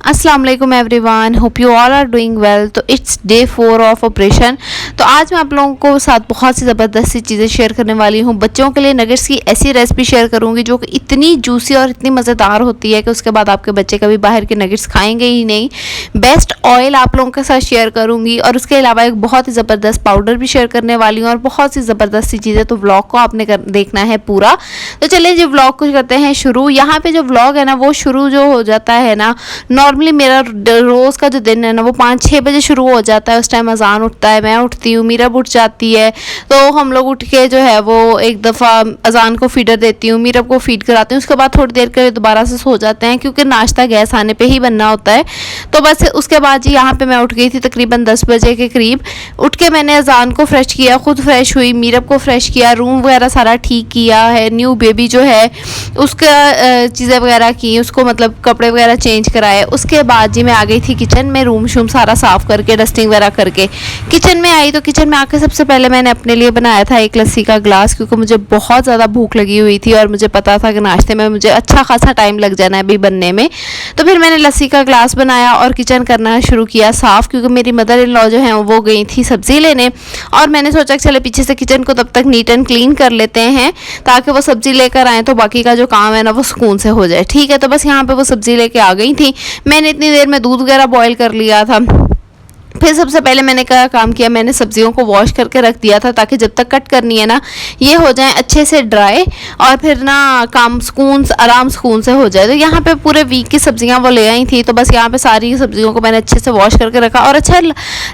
अस्सलाम वालेकुम everyone, hope you all are doing well. तो इट्स डे 4 ऑफ ऑपरेशन। तो आज मैं आप लोगों को साथ बहुत सी ज़बरदस्त सी चीज़ें शेयर करने वाली हूँ। बच्चों के लिए नगेट्स की ऐसी रेसिपी शेयर करूँगी जो कि इतनी जूसी और इतनी मज़ेदार होती है कि उसके बाद आपके बच्चे कभी बाहर के नगेट्स खाएंगे ही नहीं। बेस्ट ऑयल आप लोगों के साथ शेयर करूँगी और उसके अलावा एक बहुत ही ज़बरदस्त पाउडर भी शेयर करने वाली हूँ और बहुत सी ज़बरदस्त सी चीज़ें। तो व्लॉग को आपने देखना है पूरा। तो चलिए जी व्लॉग को करते हैं शुरू। यहाँ पे जो व्लॉग है ना वो शुरू जो हो जाता है ना, नॉर्मली मेरा रोज़ का जो दिन है ना वो 5-6 बजे शुरू हो जाता है। उस टाइम अजान उठता है, मैं उठती हूँ, मीरब उठ जाती है। तो हम लोग उठ के जो है वो एक दफ़ा अजान को फीडर देती हूँ, मीरब को फीड कराती हूँ। उसके बाद थोड़ी देर के लिए दोबारा से सो जाते हैं क्योंकि नाश्ता गैस आने पे ही बनना होता है। तो बस उसके बाद जी यहाँ पे मैं उठ गई थी तकरीबन 10 बजे के करीब। उठ के मैंने अजान को फ्रेश किया, खुद फ्रेश हुई, मीरब को फ्रेश किया, रूम वगैरह सारा ठीक किया है। न्यू बेबी जो है उसका चीज़ें वगैरह की, उसको मतलब कपड़े वगैरह चेंज कराए। उसके बाद जी मैं आ गई थी किचन में, रूम शूम सारा साफ़ करके डस्टिंग वगैरह करके किचन में आई। तो किचन में आके सबसे पहले मैंने अपने लिए बनाया था एक लस्सी का ग्लास, क्योंकि मुझे बहुत ज़्यादा भूख लगी हुई थी और मुझे पता था कि नाश्ते में मुझे अच्छा खासा टाइम लग जाना है अभी बनने में। तो फिर मैंने लस्सी का ग्लास बनाया और किचन करना शुरू किया साफ़, क्योंकि मेरी मदर इन लॉ जो हैं वो गई थी सब्ज़ी लेने और मैंने सोचा कि चले पीछे से किचन को तब तक नीट एंड क्लीन कर लेते हैं ताकि वो सब्ज़ी लेकर आएँ तो बाकी का जो काम है ना वो सुकून से हो जाए। ठीक है, तो बस यहाँ पे वो सब्ज़ी लेके आ गई थी। मैंने इतनी देर में दूध वगैरह बॉईल कर लिया था। फिर सबसे पहले मैंने क्या काम किया, मैंने सब्जियों को वॉश करके रख दिया था ताकि जब तक कट करनी है ना ये हो जाए अच्छे से ड्राई और फिर ना काम आराम सुकून से हो जाए। तो यहाँ पे पूरे वीक की सब्जियाँ वो ले आई थी। तो बस यहाँ पे सारी सब्जियों को मैंने अच्छे से वॉश करके रखा। और अच्छा,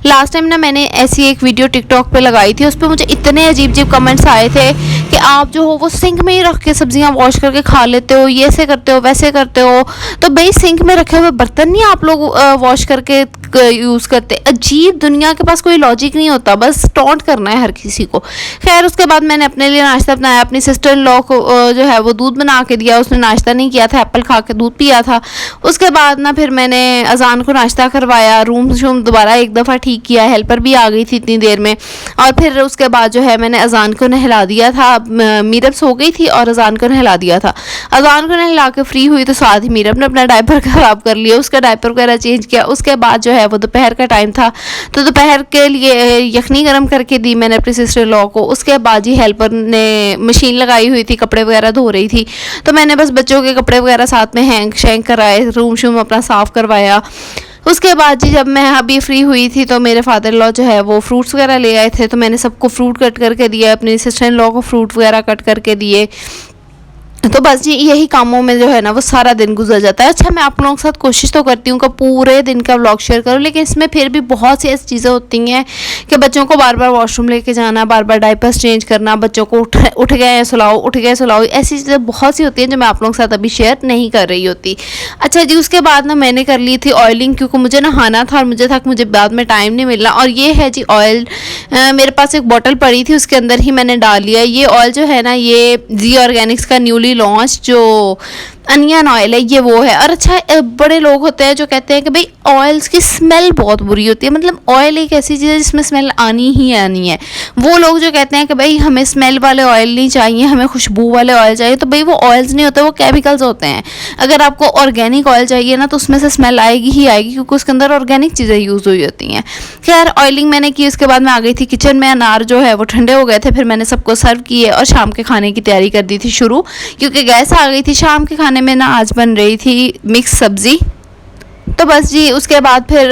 लास्ट टाइम ना मैंने ऐसी एक वीडियो टिकटॉक पे लगाई थी, उस पर मुझे इतने अजीब अजीब कमेंट्स आए थे कि आप जो हो वो सिंक में ही रख के सब्जियाँ वॉश करके खा लेते हो, ये ऐसे करते हो वैसे करते हो। तो भाई सिंक में रखे हुए बर्तन नहीं आप लोग वॉश करके यूज़ करते। अजीब, दुनिया के पास कोई लॉजिक नहीं होता, बस टॉन्ट करना है हर किसी को। खैर उसके बाद मैंने अपने लिए नाश्ता बनाया। अपनी सिस्टर इन लॉ को जो है वो दूध बना के दिया, उसने नाश्ता नहीं किया था, एप्पल खा के दूध पिया था। उसके बाद ना फिर मैंने अजान को नाश्ता करवाया, रूम शूम दोबारा एक दफ़ा ठीक किया, हेल्पर भी आ गई थी इतनी देर में। और फिर उसके बाद जो है मैंने अजान को नहला दिया था। मीरब सो गई थी और अजान को नहला दिया था। अजान को नहला के फ्री हुई तो साथ ही मीरब ने अपना डायपर ख़राब कर लिया, उसका डायपर वगैरह चेंज किया। उसके बाद जो है वो दोपहर का टाइम था तो दोपहर के लिए यखनी गर्म करके दी मैंने अपनी सिस्टर लॉ को। उसके बाद ही हेल्पर ने मशीन लगाई हुई थी, कपड़े वगैरह धो रही थी, तो मैंने बस बच्चों के कपड़े वगैरह साथ में हैंग शैंग कराए, रूम शूम अपना साफ़ करवाया। उसके बाद जी जब मैं अभी फ्री हुई थी तो मेरे फादर लॉ जो है वो फ्रूट्स वगैरह ले आए थे, तो मैंने सबको फ्रूट कट करके दिया, अपनी सिस्टर इन लॉ को फ्रूट वगैरह कट करके दिए। तो बस जी यही कामों में जो है ना वो सारा दिन गुजर जाता है। अच्छा, मैं आप लोगों के साथ कोशिश तो करती हूँ कि पूरे दिन का व्लॉग शेयर करूँ, लेकिन इसमें फिर भी बहुत सी ऐसी चीज़ें होती हैं कि बच्चों को बार बार वॉशरूम लेके जाना, बार बार डायपर्स चेंज करना, बच्चों को उठ गए सुलाओ, ऐसी चीज़ें बहुत सी होती हैं जो मैं आप लोगों के साथ अभी शेयर नहीं कर रही होती। अच्छा जी, उसके बाद ना मैंने कर ली थी ऑयलिंग, क्योंकि मुझे नहाना था और मुझे था कि मुझे बाद में टाइम नहीं मिलना। और ये है जी ऑयल, मेरे पास एक बॉटल पड़ी थी उसके अंदर ही मैंने डाल लिया। ये ऑयल जो है ना ये जी ऑर्गेनिक्स का न्यूली लॉन्च जो अनियन ऑयल है ये वो है। और अच्छा, बड़े लोग होते हैं जो कहते हैं कि भाई ऑयल्स की स्मेल बहुत बुरी होती है, मतलब ऑयल एक ऐसी चीज़ है जिसमें स्मेल आनी ही आनी है। वो लोग जो कहते हैं कि भाई हमें स्मेल वाले ऑयल नहीं चाहिए, हमें खुशबू वाले ऑयल चाहिए, तो भाई वो ऑयल्स नहीं होते, वो केमिकल्स होते हैं। अगर आपको ऑर्गेनिक ऑयल चाहिए ना तो उसमें से स्मेल आएगी ही आएगी, क्योंकि उसके अंदर ऑर्गेनिक चीज़ें यूज़ हुई होती हैं। खैर ऑयलिंग मैंने की, उसके बाद मैं आ गई थी किचन में। अनार जो है वो ठंडे हो गए थे, फिर मैंने सबको सर्व किए और शाम के खाने की तैयारी कर दी थी शुरू, क्योंकि गैस आ गई थी। शाम के खाने में ना आज बन रही थी मिक्स सब्ज़ी। तो बस जी उसके बाद फिर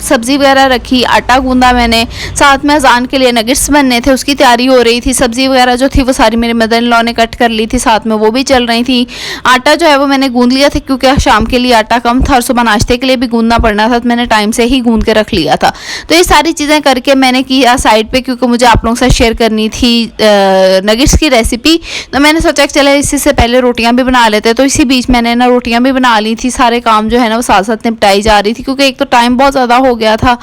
सब्ज़ी वगैरह रखी, आटा गूंदा मैंने, साथ में अजान के लिए नगेट्स बनने थे उसकी तैयारी हो रही थी। सब्ज़ी वगैरह जो थी वो सारी मेरे मदर इन लॉ ने कट कर ली थी, साथ में वो भी चल रही थी। आटा जो है वो मैंने गूंद लिया था क्योंकि शाम के लिए आटा कम था और सुबह नाश्ते के लिए भी गूंदना पड़ना था, तो मैंने टाइम से ही गूंद के रख लिया था। तो ये सारी चीज़ें करके मैंने किया साइड पर, क्योंकि मुझे आप लोगों के साथ शेयर करनी थी नगेट्स की रेसिपी। तो मैंने सोचा कि चले इससे से पहले रोटियाँ भी बना लेते, तो इसी बीच मैंने ना रोटियाँ भी बना ली थी। सारे काम जो है ना वो साथ साथ निपटाई जा रही थी, क्योंकि एक तो टाइम बहुत ज़्यादा हो गया था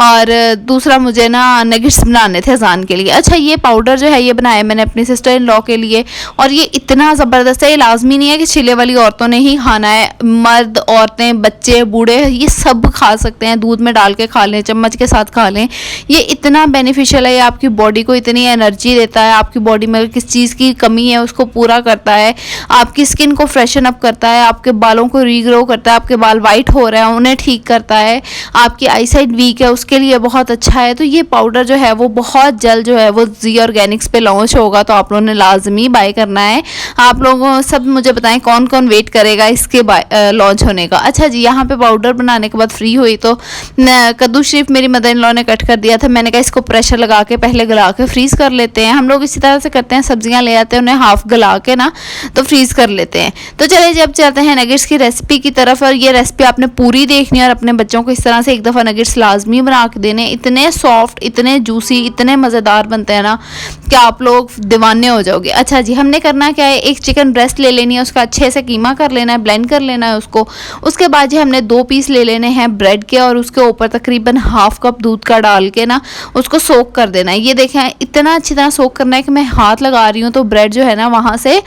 और दूसरा मुझे ना नगेट्स बनाने थे अजान के लिए। अच्छा, ये पाउडर जो है ये बनाया मैंने अपनी सिस्टर इन लॉ के लिए, और ये इतना ज़बरदस्त है। ये लाजमी नहीं है कि छिले वाली औरतों ने ही खाना है, मर्द, औरतें, बच्चे, बूढ़े ये सब खा सकते हैं, दूध में डाल के खा लें, चम्मच के साथ खा लें। ये इतना बेनिफिशियल है, ये आपकी बॉडी को इतनी एनर्जी देता है, आपकी बॉडी में किस चीज़ की कमी है उसको पूरा करता है, आपकी स्किन को फ्रेशन अप करता है, आपके बालों को रीग्रो करता है, आपके बाल वाइट हो रहे हैं उन्हें ठीक करता है, आपकी आईसाइट वीक है उसके लिए बहुत अच्छा है। तो ये पाउडर जो है वो बहुत जल्द जो है वो जी ऑर्गेनिक्स पे लॉन्च होगा, तो आप लोगों ने लाजमी बाय करना है। आप लोगों सब मुझे बताएं कौन कौन वेट करेगा इसके लॉन्च होने का। अच्छा जी, यहाँ पे पाउडर बनाने के बाद फ्री हुई तो कद्दू शरीफ मेरी मदर इन लॉ ने कट कर दिया था। मैंने कहा इसको प्रेशर लगा के पहले गला के फ्रीज़ कर लेते हैं। हम लोग इसी तरह से करते हैं, सब्जियां ले आते हैं उन्हें हाफ गला के ना तो फ्रीज़ कर लेते हैं। तो चलिए जब चलते हैं नगेट्स की रेसिपी की तरफ, और ये रेसिपी आपने पूरी देखनी है और अपने बच्चों को इस तरह से एक दफ़ा नगेट्स लाजमी बना के देने। इतने सॉफ्ट, इतने जूसी, इतने मज़ेदार बनते हैं ना कि आप लोग दीवाने हो जाओगे। अच्छा जी, हमने करना क्या है, एक चिकन ब्रेस्ट ले लेनी है, उसका अच्छे से कीमा कर लेना है, ब्लेंड कर लेना है उसको। उसके बाद जी हमने 2 पीस ले लेने हैं ब्रेड के और उसके ऊपर तकरीबन हाफ कप दूध का डाल के ना उसको सोक कर देना है। ये देखें इतना अच्छी तरह सोक करना है कि मैं हाथ लगा रही हूँ तो ब्रेड जो है ना वहाँ से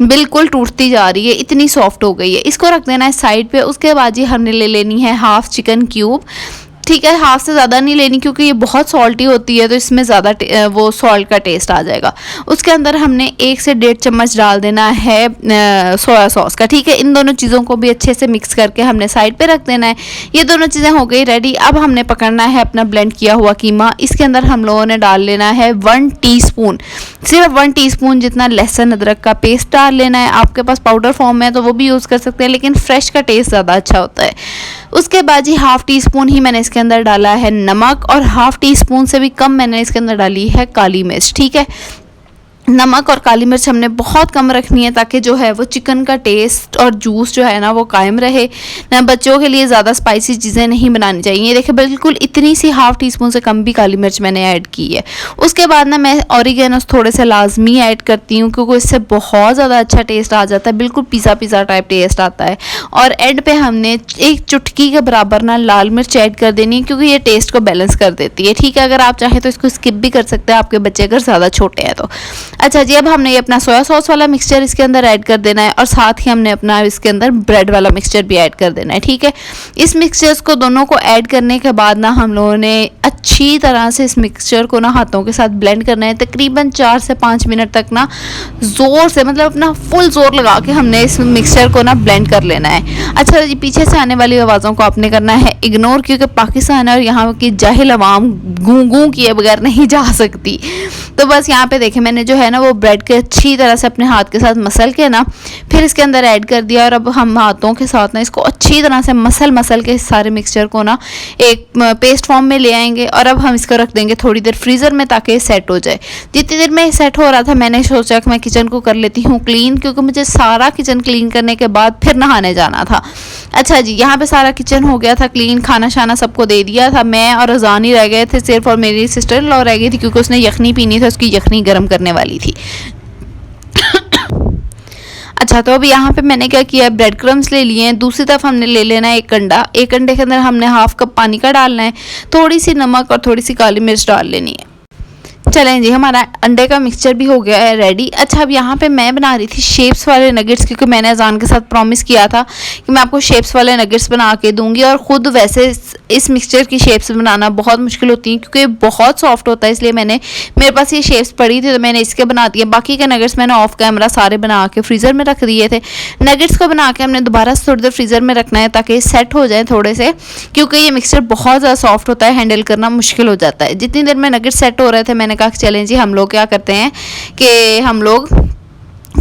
बिल्कुल टूटती जा रही है, इतनी सॉफ्ट हो गई है। इसको रख देना है साइड पे। उसके बाद जी हमने ले लेनी है हाफ चिकन क्यूब, ठीक है, हाफ से ज़्यादा नहीं लेनी क्योंकि ये बहुत सॉल्टी होती है तो इसमें ज़्यादा वो सॉल्ट का टेस्ट आ जाएगा। उसके अंदर हमने 1 से 1.5 चम्मच डाल देना है सोया सॉस का, ठीक है। इन दोनों चीज़ों को भी अच्छे से मिक्स करके हमने साइड पे रख देना है। ये दोनों चीज़ें हो गई रेडी। अब हमने पकड़ना है अपना ब्लेंड किया हुआ कीमा। इसके अंदर हम लोगों ने डाल लेना है 1 टीस्पून, सिर्फ 1 टीस्पून जितना लहसुन अदरक का पेस्ट डाल लेना है। आपके पास पाउडर फॉर्म है तो वो भी यूज़ कर सकते हैं, लेकिन फ्रेश का टेस्ट ज़्यादा अच्छा होता है। उसके बाद जी हाफ टी स्पून ही मैंने इसके अंदर डाला है नमक, और हाफ टी स्पून से भी कम मैंने इसके अंदर डाली है काली मिर्च, ठीक है। नमक और काली मिर्च हमने बहुत कम रखनी है ताकि जो है वो चिकन का टेस्ट और जूस जो है ना वो कायम रहे ना। बच्चों के लिए ज़्यादा स्पाइसी चीज़ें नहीं बनानी चाहिए। ये देखिए बिल्कुल इतनी सी हाफ टी स्पून से कम भी काली मिर्च मैंने ऐड की है। उसके बाद ना मैं ऑरिगेनो थोड़े से लाजमी ऐड करती हूँ क्योंकि इससे बहुत ज़्यादा अच्छा टेस्ट आ जाता है, बिल्कुल पिज़्ज़ा टाइप टेस्ट आता है। और एंड पे हमने 1 चुटकी के बराबर ना लाल मिर्च ऐड कर देनी है क्योंकि ये टेस्ट को बैलेंस कर देती है, ठीक है। अगर आप चाहें तो इसको स्किप भी कर सकते हैं आपके बच्चे अगर ज़्यादा छोटे हैं तो। अच्छा जी, अब हमने ये अपना सोया सॉस वाला मिक्सचर इसके अंदर ऐड कर देना है और साथ ही हमने अपना इसके अंदर ब्रेड वाला मिक्सचर भी ऐड कर देना है, ठीक है। इस मिक्सचर्स को दोनों को ऐड करने के बाद ना हम लोगों ने अच्छी तरह से इस मिक्सचर को ना हाथों के साथ ब्लेंड करना है। तकरीबन 4 से 5 मिनट तक ना ज़ोर से, मतलब अपना फुल ज़ोर लगा के हमने इस मिक्सचर को ना ब्लेंड कर लेना है। अच्छा जी, पीछे से आने वाली आवाज़ों को आपने करना है इग्नोर क्योंकि पाकिस्तान और यहाँ की जाहिल आवाम गूं गूं किए बगैर नहीं जा सकती। तो बस यहाँ पे देखें मैंने जो है ना वो ब्रेड के अच्छी तरह से अपने हाथ के साथ मसल के ना फिर इसके अंदर ऐड कर दिया। और अब हम हाथों के साथ ना इसको अच्छी तरह से मसल के इस सारे मिक्सचर को ना एक पेस्ट फॉर्म में ले आएंगे और अब हम इसको रख देंगे थोड़ी देर फ्रीज़र में ताकि सेट हो जाए। जितनी देर में सेट हो रहा था मैंने सोचा कि मैं किचन को कर लेती हूँ क्लीन, क्योंकि मुझे सारा किचन क्लीन करने के बाद फिर नहाने जाना था। अच्छा जी, यहाँ पे सारा किचन हो गया था क्लीन, खाना शाना सबको दे दिया था। मैं और अजान ही रह गए थे सिर्फ, और मेरी सिस्टर इन लॉ रह गई थी क्योंकि उसने यखनी पीनी थी, उसकी यखनी गर्म करने वाली थी। अच्छा, तो अब यहाँ पे मैंने क्या किया, ब्रेड क्रम्स ले लिए हैं। दूसरी तरफ हमने ले लेना है 1 अंडा। 1 अंडे के अंदर हमने हाफ कप पानी का डालना है, थोड़ी सी नमक और थोड़ी सी काली मिर्च डाल लेनी है। चलें जी, हमारा अंडे का मिक्सचर भी हो गया है रेडी। अच्छा, अब यहाँ पे मैं बना रही थी शेप्स वाले नगेट्स क्योंकि मैंने अजान के साथ प्रॉमिस किया था कि मैं आपको शेप्स वाले नगेट्स बना के दूंगी। और ख़ुद वैसे इस मिक्सचर की शेप्स बनाना बहुत मुश्किल होती हैं क्योंकि बहुत सॉफ्ट होता है, इसलिए मेरे पास ये शेप्स पड़ी थी तो मैंने इसके बना दिए। बाकी के नगेट्स मैंने ऑफ कैमरा सारे बना के फ्रीज़र में रख दिए थे। नगेट्स को बना के हमने दोबारा से थोड़ी देर फ्रीज़र में रखना है ताकि सेट हो जाए थोड़े से, क्योंकि ये मिक्सचर बहुत ज़्यादा सॉफ्ट होता है, हैंडल करना मुश्किल हो जाता है। जितनी देर में नगेट्स सेट हो रहे थे मैंने कहा चलें जी हम लोग क्या करते हैं कि हम लोग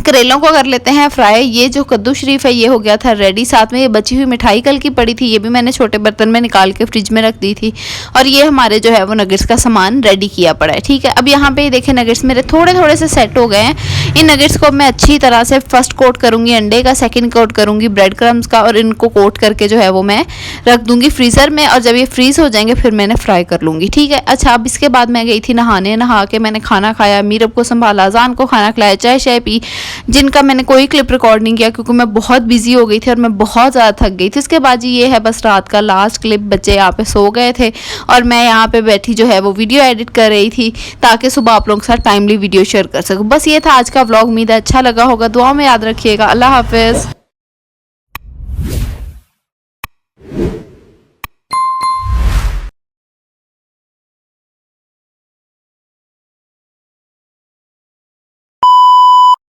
करेलों को कर लेते हैं फ्राई। ये जो कद्दू शरीफ है ये हो गया था रेडी। साथ में ये बची हुई मिठाई कल की पड़ी थी, ये भी मैंने छोटे बर्तन में निकाल के फ्रिज में रख दी थी। और ये हमारे जो है वो नगेट्स का सामान रेडी किया पड़ा है, ठीक है। अब यहाँ पे देखें नगेट्स मेरे थोड़े थोड़े से सेट हो गए हैं। इन नगेट्स को मैं अच्छी तरह से फर्स्ट कोट करूँगी अंडे का, सेकेंड कोट करूँगी ब्रेड क्रम्स का, और इनको कोट करके जो है वो मैं रख दूँगी फ्रीज़र में। और जब ये फ्रीज़ हो जाएंगे फिर मैंने फ्राई कर लूँगी, ठीक है। अच्छा, अब इसके बाद मैं गई थी नहाने। नहा के मैंने खाना खाया, मीरब को संभाला, अजान को खाना खिलाया, चाय शाय पी, जिनका मैंने कोई क्लिप रिकॉर्ड नहीं किया क्योंकि मैं बहुत बिजी हो गई थी और मैं बहुत ज़्यादा थक गई थी। इसके बाद ये है बस रात का लास्ट क्लिप। बच्चे यहाँ पे सो गए थे और मैं यहाँ पे बैठी जो है वो वीडियो एडिट कर रही थी ताकि सुबह आप लोगों के साथ टाइमली वीडियो शेयर कर सकूँ। बस ये था आज का व्लॉग। उम्मीद है अच्छा लगा होगा। दुआ में याद रखिएगा। अल्लाह हाफिज़।